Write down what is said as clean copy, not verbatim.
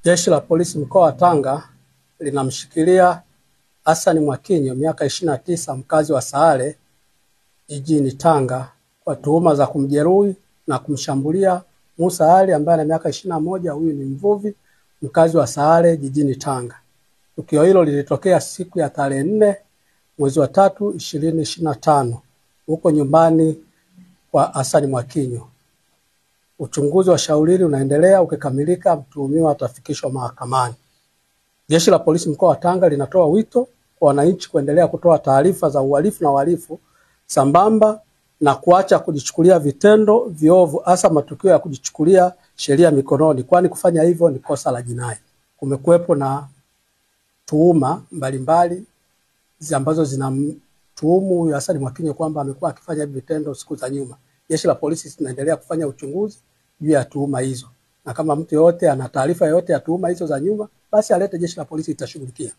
Jeshi la Polisi mkoa wa Tanga linamshikilia Hassan Mwakinyo miaka 29 mkazi wa Sahare jijini Tanga kwa tuhuma za kumjeruhi na kumshambulia Musa Ali ambaye ana miaka 21. Huyu ni mvuvi mkazi wa Sahare jijini Tanga. Tukio hilo lilitokea siku ya tarehe 4 mwezi wa 3 2025 huko nyumbani kwa Hassan Mwakinyo. Uchunguzi wa shauri hili unaendelea, ukikamilika mtuhumiwa atafikishwa mahakamani. Jeshi la Polisi mkoa wa Tanga linatoa wito kwa wananchi kuendelea kutoa taarifa za uhalifu na wahalifu sambamba na kuacha kujichukulia vitendo viovu, hasa matukio ya kujichukulia sheria mikononi, kwani kufanya hivyo ni kosa la jinai. Kumekuwepo na tuhuma mbalimbali ambazo zinamtuhumu Hassan Mwakinyo kwamba amekuwa akifanya vitendo siku za nyuma. Jeshi la Polisi linaendelea kufanya uchunguzi juu ya tuhuma hizo, na kama mtu yote ana taarifa yote ya tuhuma hizo za nyuma, basi alete, Jeshi la Polisi litashughulikia.